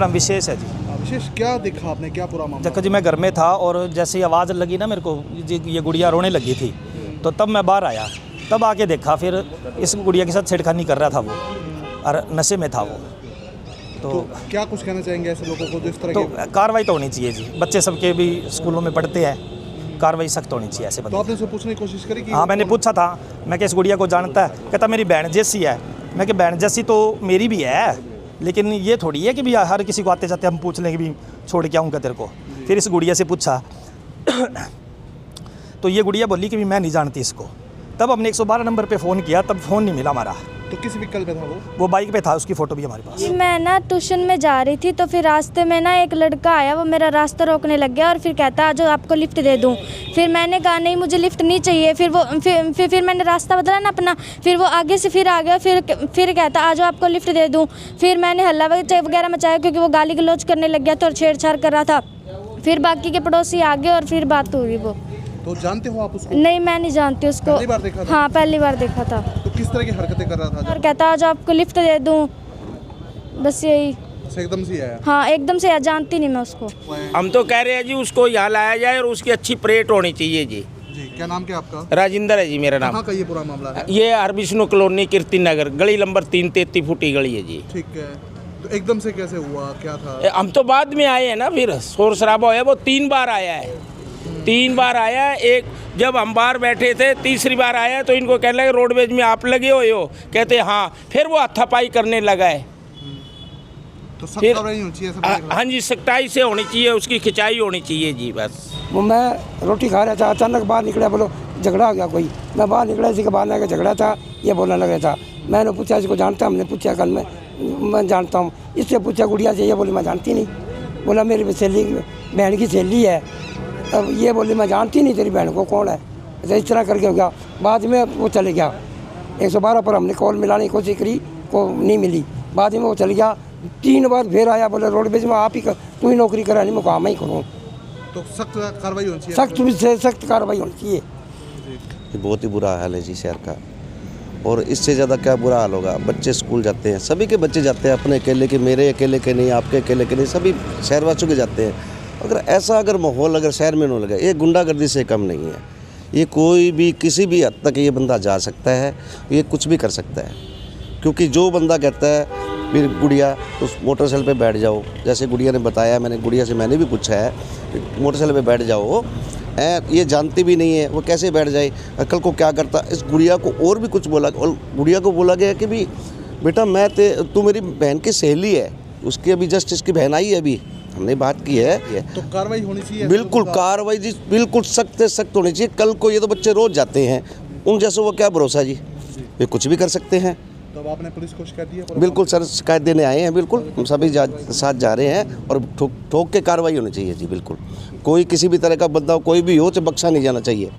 मेरा नाम विशेष है जी। विशेष, क्या देखा आपने, क्या पूरा मामला? देखो जी, मैं घर में था और जैसे ही आवाज़ लगी ना मेरे को जी, ये गुड़िया रोने लगी थी, तो तब मैं बाहर आया, तब आके देखा फिर इस गुड़िया के साथ छेड़खानी कर रहा था वो, और नशे में था वो। तो क्या कुछ कहना चाहेंगे ऐसे लोगों को जो इस तरह तो के? कार्रवाई तो होनी चाहिए जी, बच्चे सबके भी स्कूलों में पढ़ते हैं, कार्रवाई सख्त होनी चाहिए ऐसे तो बंदे। आपने उससे पूछने की कोशिश करी कि? हाँ, मैंने पूछा था, मैं कि इस गुड़िया को जानता है? कहता मेरी बहन जैसी है। मैं कि बहन जैसी तो मेरी भी है, लेकिन ये थोड़ी है कि भी हर किसी को आते जाते हम पूछ लें कि भी छोड़ के आऊँगा तेरे को। फिर इस गुड़िया से पूछा तो ये गुड़िया बोली कि भी मैं नहीं जानती इसको। तब हमने 112 नंबर पे फ़ोन किया, तब फ़ोन नहीं मिला हमारा। तो किस व्हीकल पे था वो बाइक पे था, उसकी फ़ोटो भी हमारे पास। मैं ना ट्यूशन में जा रही थी, तो फिर रास्ते में ना एक लड़का आया, वो मेरा रास्ता रोकने लग गया और फिर कहता आ जाओ आपको लिफ्ट दे दूं। फिर मैंने कहा नहीं, मुझे लिफ्ट नहीं चाहिए। फिर वो फिर मैंने रास्ता बदला ना अपना, फिर वो आगे से फिर आ गया, फिर कहता आ जाओ आपको लिफ्ट दे दूँ। फिर मैंने हल्ला वगैरह मचाया, क्योंकि वो गाली गलौज करने लग गया था और छेड़छाड़ कर रहा था। फिर बाकी के पड़ोसी आ गए और फिर बात हुई। वो तो जानते हो आप उसको? नहीं, मैं नहीं जानती उसको। पहली बार देखा था? हाँ, पहली बार देखा था। तो किस तरह की हरकतें कर रहा था? और कहता आ जाओ आपको लिफ्ट दे दूँ, बस यही। एकदम से आया? हाँ, एकदम से जानती नहीं मैं उसको। हम तो कह रहे हैं जी उसको यहाँ लाया जाए और उसकी अच्छी परेड होनी चाहिए जी। जी, क्या नाम क्या आपका? राजिंदर है जी मेरा नाम। कहाँ का ये पूरा मामला है? ये हर विष्णु कॉलोनी कीर्ति नगर, गली नंबर 3, 33 फुटी गली है जी। ठीक है, तो एकदम से कैसे हुआ, क्या था? हम तो बाद में आए हैं ना, फिर शोर शराबा होया। वो 3 बार आया है, 3 बार आया है। एक जब हम बाहर बैठे थे, तीसरी बार आया तो इनको कहने लगे रोडवेज में आप लगे हुए हो? कहते हाँ। फिर वो हाथापाई करने लगा है। तो सख्त फिर कार्रवाई होनी चाहिए सब? हाँ जी, सख्ताई से होनी चाहिए, उसकी खिंचाई होनी चाहिए जी बस। वो मैं रोटी खा रहा था, अचानक बाहर निकला, बोलो झगड़ा हो गया कोई। मैं बाहर निकला, इसी के बाहर आके झगड़ा था, ये बोलने लगा था। मैंने पूछा इसको जानता? हमने पूछा कल मैं जानता हूँ। इससे पूछा गुड़िया से, ये बोली मैं जानती नहीं। बोला मेरी सहेली, बहन की सहेली है। अब ये बोली मैं जानती नहीं तेरी बहन को, कौन है? तो इस तरह करके हो गया। बाद में वो चले गया 112 पर, हमने कॉल मिलाने की कोशिश करी, को नहीं मिली। बाद में वो चल गया। 3 बार फिर आया, बोले रोडवेज में आप ही तू ही नौकरी करा नहीं, मैं काम ही करूँ। तो सख्त कार्रवाई होनी चाहिए, सख्त से सख्त कार्रवाई होनी चाहिए। ये बहुत ही बुरा हाल है जी शहर का, और इससे ज़्यादा क्या बुरा हाल होगा। बच्चे स्कूल जाते हैं, सभी के बच्चे जाते हैं, अपने अकेले के, मेरे अकेले के नहीं, आपके अकेले के नहीं, सभी शहरवासियों के जाते हैं। अगर माहौल अगर शहर में न लगे, ये गुंडागर्दी से कम नहीं है। ये कोई भी किसी भी हद तक ये बंदा जा सकता है, ये कुछ भी कर सकता है। क्योंकि जो बंदा कहता है फिर गुड़िया उस मोटरसाइकिल पे बैठ जाओ, जैसे गुड़िया ने बताया, गुड़िया से मैंने भी पूछा है, मोटरसाइकिल पे बैठ जाओ, ये जानती भी नहीं है, वो कैसे बैठ जाए? कल को क्या करता? इस गुड़िया को और भी कुछ बोला, और गुड़िया को बोला गया कि भी बेटा तू मेरी बहन की सहेली है। उसकी अभी जस्ट इसकी बहन आई है, अभी हमने बात की है। तो कार्रवाई होनी चाहिए, बिल्कुल कार्रवाई जी, बिल्कुल सख्त से सख्त होनी चाहिए। कल को ये तो बच्चे रोज जाते हैं, उन जैसे वो क्या भरोसा जी, ये कुछ भी कर सकते हैं। तो आपने पुलिस को शिकायत दी है? बिल्कुल सर, शिकायत देने आए हैं, बिल्कुल हम सभी साथ जा रहे हैं, और ठोक के कार्रवाई होनी चाहिए जी। बिल्कुल कोई किसी भी तरह का बदलाव कोई भी हो तो बख्शा नहीं जाना चाहिए।